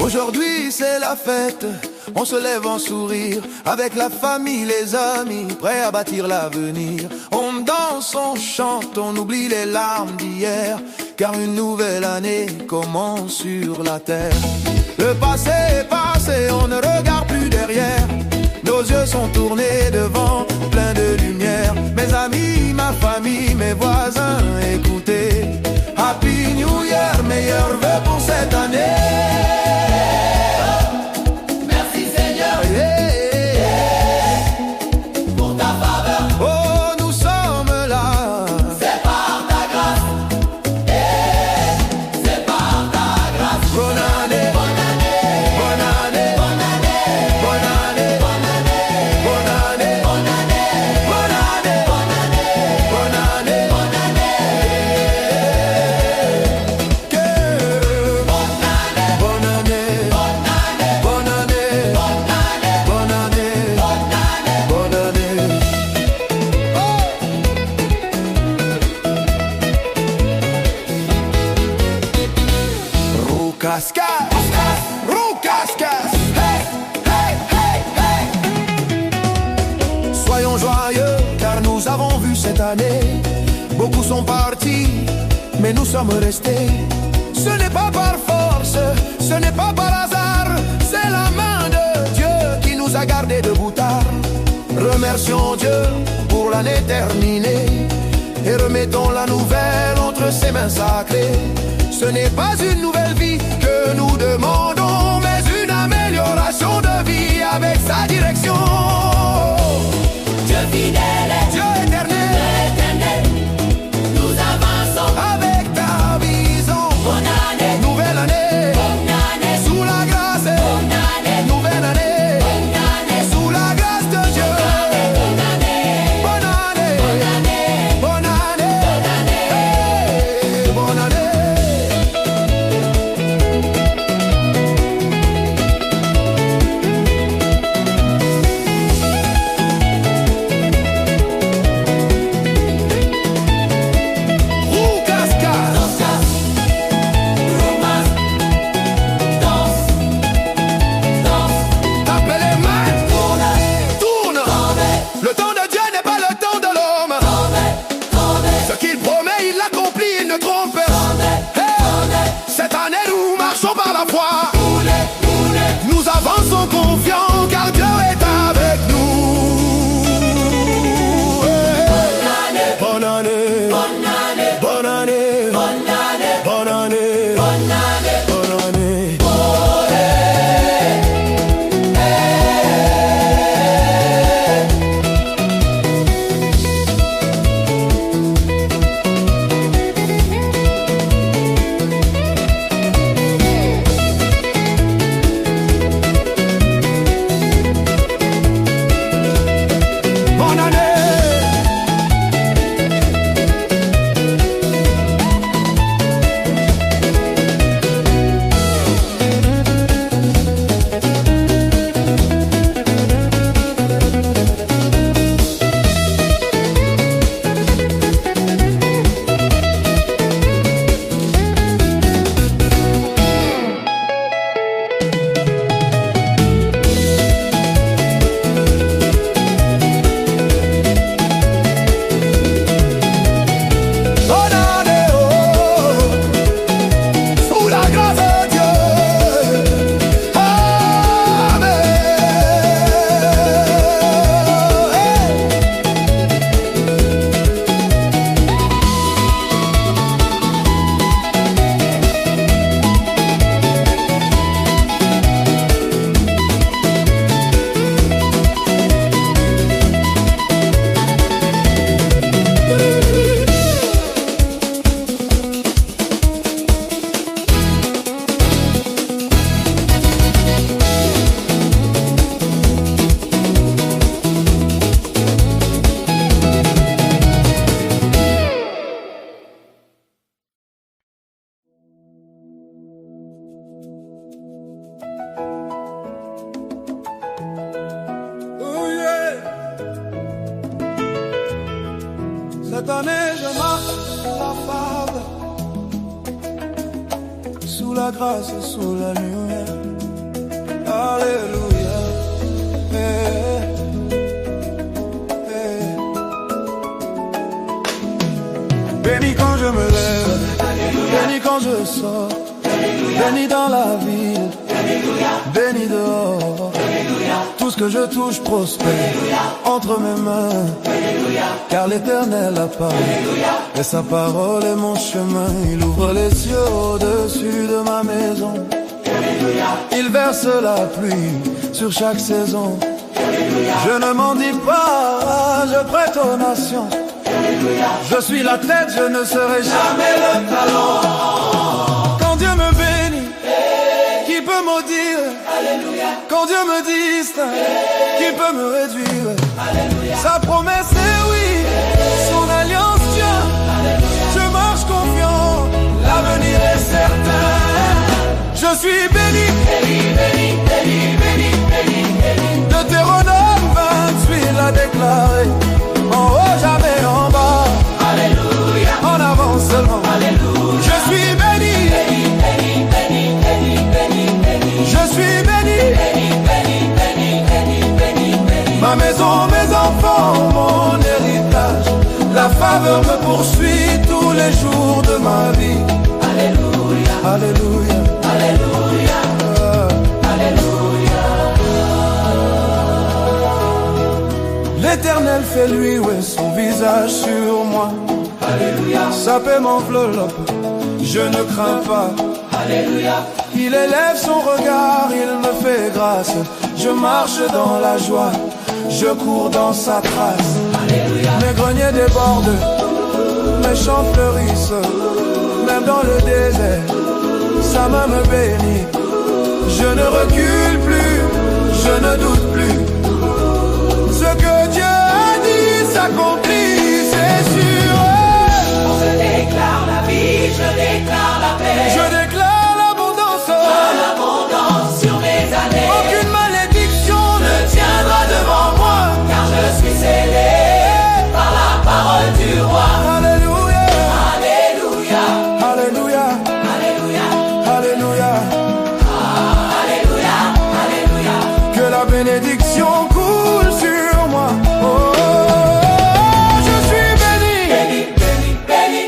Aujourd'hui c'est la fête, on se lève en sourire, avec la famille, les amis, prêts à bâtir l'avenir. On danse, on chante, on oublie les larmes d'hier, car une nouvelle année commence sur la terre. Le passé est passé, on ne regarde plus derrière, nos yeux sont tournés devant, plein de lumière. Mes amis, ma famille, mes voisins, écoutez, Happy New Year, meilleurs vœux pour cette année. Soyons joyeux car nous avons vu cette année. Beaucoup sont partis, mais nous sommes restés. Ce n'est pas par force, ce n'est pas par hasard, c'est la main de Dieu qui nous a gardés debout tard. Remercions Dieu pour l'année terminée et remettons la nouvelle entre ses mains sacrées. Ce n'est pas une nouvelle vie que nous demandons, mais une amélioration de vie avec sa direction. Dieu fidèle, Dieu éternel, nous avançons avec ta vision. Bonne année, Nouvelle année, bonne année, sous la grâce. bonne année, Nouvelle année, bonne année, sous la grâce de Dieu. bonne année, Bonne année, bonne année, bonne année, hey, bonne année. Nous avançons confiants car Dieu est avec nous. Bonne année, bonne année, bonne année, bonne année, bonne année, bonne année, bonne année. Cette année je marche la fave, sous la grâce et sous la lumière. Alléluia. Béni quand je me lève, béni quand je sors, béni dans la ville, béni dehors. Tout ce que je touche prospère entre mes mains, car l'Éternel a parlé et sa parole est mon chemin. Il ouvre les cieux au-dessus de ma maison, il verse la pluie sur chaque saison. Je ne m'en dis pas, je prête aux nations. Je suis la tête, je ne serai jamais le talon. Quand Dieu me bénit, qui peut maudire? Quand Dieu me distingue, qui peut me réduire? Sa promesse est oui, son alliance tient. Je marche confiant, l'avenir est certain. Je suis béni, Deutéronome 28 l'a déclaré. En haut, jamais en bas. Alléluia. En avant seulement. Alléluia. Je suis béni. Je suis béni. Ma maison, mes enfants, mon héritage. La faveur me poursuit tous les jours de ma vie. Alléluia. Alléluia. Alléluia. L'Éternel fait lui son visage sur moi. Alléluia. Sa paix m'enveloppe, je ne crains pas. Alléluia. Il élève son regard, il me fait grâce. Je marche dans la joie, je cours dans sa trace. Alléluia. Mes greniers débordent, mes champs fleurissent. Même dans le désert, sa main me bénit. Je ne recule plus, je ne doute plus. Ce que Dieu a dit s'accomplit, c'est sûr. Je déclare la vie, je déclare la paix. Je déclare l'abondance sur mes années. Aucune malédiction ne tiendra devant moi, car je suis scellé par la parole du roi. Alléluia. Alléluia. Alléluia. Alléluia. Alléluia. Alléluia. Alléluia. Que la bénédiction coule sur moi. Oh, je suis béni. Béni.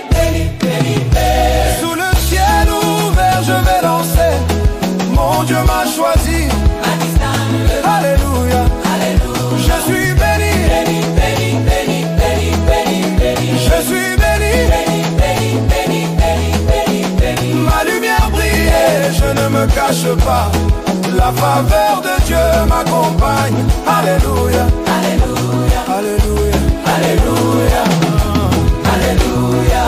Sous le ciel ouvert, je vais danser. Mon Dieu m'a choisi. Alléluia. Alléluia. Je suis béni. Béni. Je suis béni. Ma lumière brille, je ne me cache pas. La faveur de Dieu m'accompagne. Alléluia. Alléluia. Alléluia. Alléluia. Alléluia.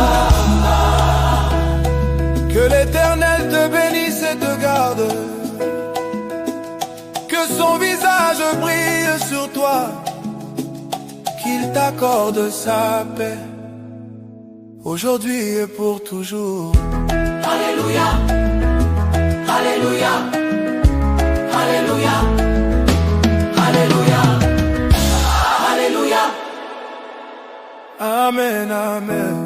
Que l'Éternel te bénisse et te garde. Que son visage brille sur toi. Qu'il t'accorde sa paix. Aujourd'hui et pour toujours. Alléluia. Alléluia. Alléluia. Alléluia. Alléluia. Amen, amen.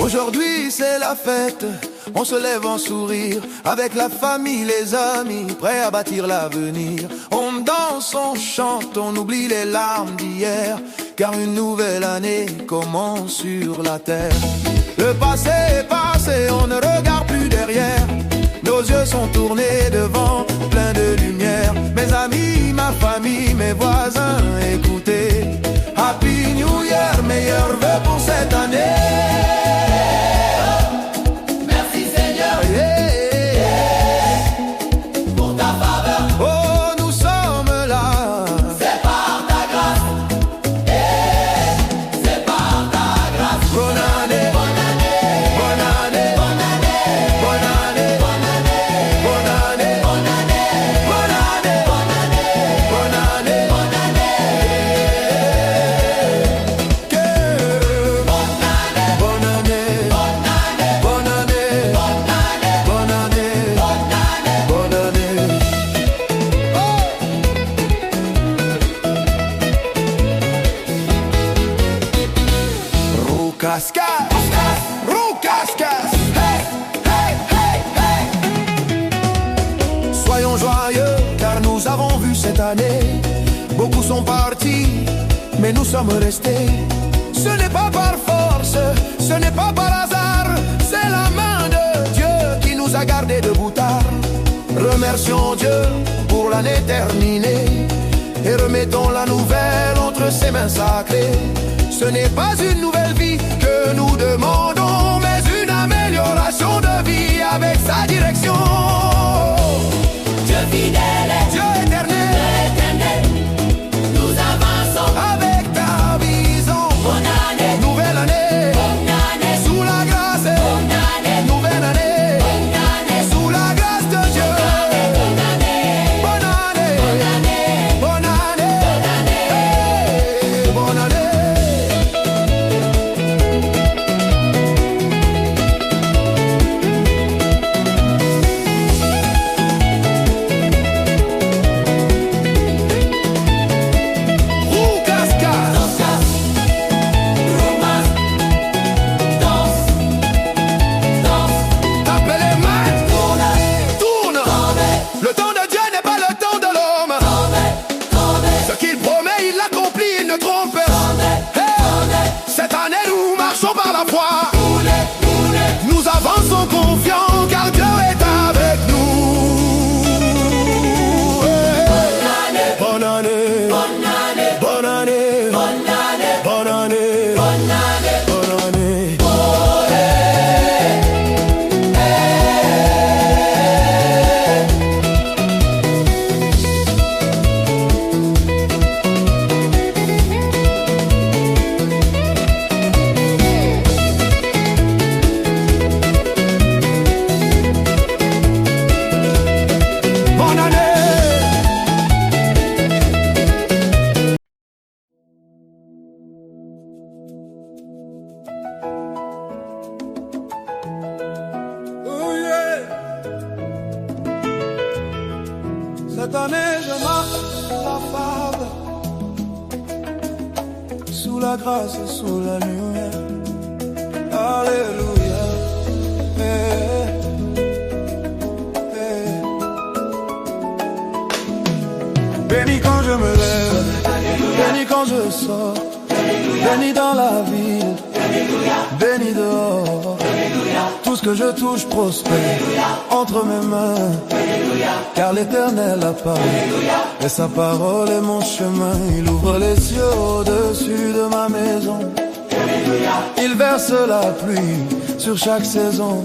Aujourd'hui c'est la fête, on se lève en sourire, avec la famille, les amis, prêts à bâtir l'avenir. On danse, on chante, on oublie les larmes d'hier, car une nouvelle année commence sur la terre. Le passé est passé, on ne regarde plus derrière. Nos yeux sont tournés devant, plein de lumière. Mes amis, ma famille, mes voisins, écoutez. Happy New Year, meilleurs vœux pour cette année. Merci Seigneur, pour ta faveur. Oh, nous sommes là. C'est par ta grâce, c'est par ta grâce. Bonne année, Bonne année, bonne année, bonne année, bonne année, bonne année, bonne année, bonne année, bonne année, bonne année, bonne année, bonne année. que Bonne année, bonne année, bonne année, bonne année, bonne année, bonne année, bonne année. bonne année. Roucascas, Roucascas, hey, hey, hey, hey. Soyons joyeux car nous avons vu cette année. Beaucoup sont partis, mais nous sommes restés. Ce n'est pas par force, ce n'est pas par hasard. C'est la main de Dieu qui nous a gardés debout tard. Remercions Dieu pour l'année terminée et remettons la nouvelle entre ses mains sacrées. Ce n'est pas une nouvelle vie que nous demandons, mais une amélioration de vie avec sa direction. Dieu fidèle, Dieu éternel, éternel, nous avançons. avec ta vision. Bonne année, Nouvelle année, bonne année, sous la grâce. bonne année, Nouvelle année, bonne année, sous la grâce de Dieu. bonne année, Bonne année, bonne année, bonne année, hey, bonne année. Roucascas, romance, danse, danse, tape les mains, tourne, tourne. tourne, Le temps de Dieu n'est pas le temps de l'homme. tourne, Ce qu'il promet, il l'accomplit, il ne trompe. Hey, cette année, nous marchons par la foi. Nous avançons confiants car Dieu est avec nous. Hey. Bonne année, bonne année, bonne année, bonne année, bonne année, bonne année. bonne année. Bonne année. Oh yeah. Cette année je marche la fable, sous la grâce et sous la lumière. Alléluia. Hey, hey. Béni quand je me lève, béni quand je sors, béni dans la ville, béni dehors. Tout ce que je touche prospère entre mes mains, car l'Éternel a parlé et sa parole est mon chemin. Il ouvre les cieux au-dessus de ma maison, il verse la pluie sur chaque saison.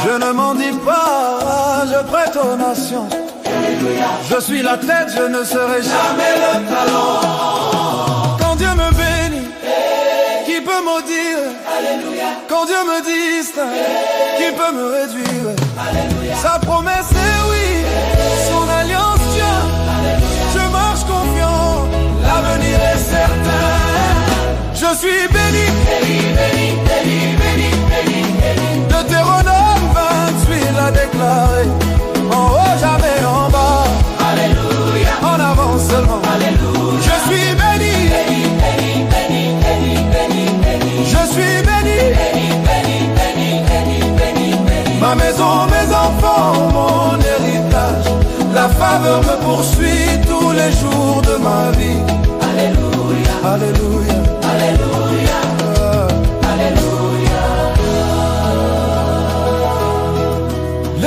Je ne m'en dis pas, je prête aux nations. Je suis la tête, je ne serai jamais le talon. Quand Dieu me bénit, qui peut maudire? Quand Dieu me distingue, qui peut me réduire? Sa promesse est oui, son alliance tient. Je marche confiant, l'avenir est certain. Je suis béni, Deutéronome 28 l'a déclaré. En haut, jamais en bas. Alléluia. En avant seulement. Alléluia. Je suis béni. Je suis béni. Ma maison, mes enfants, mon héritage. La faveur me poursuit tous les jours de ma vie. Alléluia. Alléluia. Alléluia. Alléluia.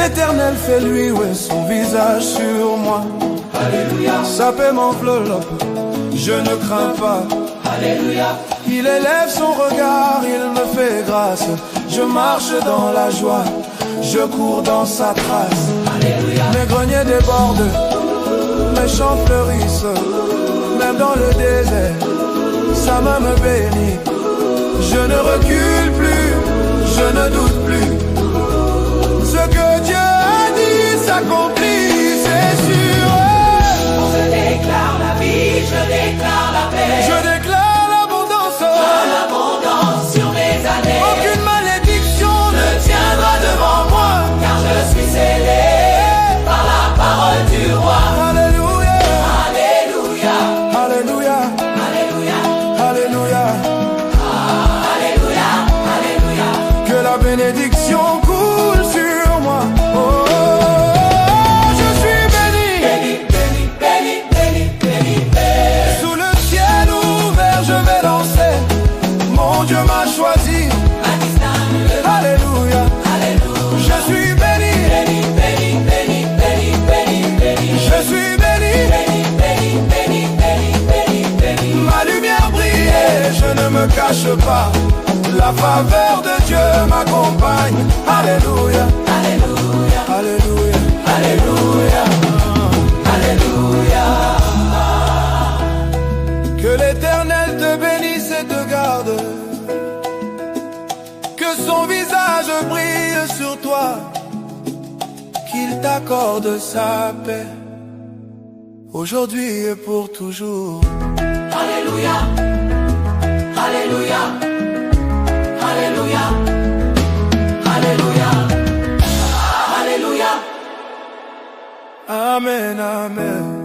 l'Éternel fait lui son visage sur moi. Alléluia. Sa paix m'enveloppe, je ne crains pas. Alléluia. Il élève son regard, il me fait grâce. Je marche dans la joie, je cours dans sa trace. Alléluia. Mes greniers débordent, mes champs fleurissent. Même dans le désert, sa main me bénit. Je ne recule plus, je ne doute plus. Ce que Dieu a dit s'accomplit, c'est sûr. Je déclare la vie, je déclare la paix. Je déclare l'abondance sur mes années. Aucune malédiction ne tiendra devant moi, car je suis scellé par la parole du roi. Alléluia. Alléluia. Alléluia. Alléluia. Alléluia. Alléluia. Alléluia. Que la bénédiction coule sur moi. Oh, oh, oh, je suis béni. Béni, béni, béni, béni, béni, béni. Sous le ciel ouvert, je vais danser. Mon Dieu m'a choisi. Alléluia. Alléluia. Je suis béni. Béni, béni, béni, béni, béni, béni. Je suis béni. Béni, béni, béni, béni, béni, béni. Ma lumière brille, je ne me cache pas. La faveur de Dieu m'accompagne. Alléluia. Alléluia. Alléluia. Alléluia. Alléluia. Que l'Éternel te bénisse et te garde. Que son visage brille sur toi. Qu'il t'accorde sa paix. Aujourd'hui et pour toujours. Alléluia. Alléluia. Alléluia. Alléluia. Alléluia. Amen, amen.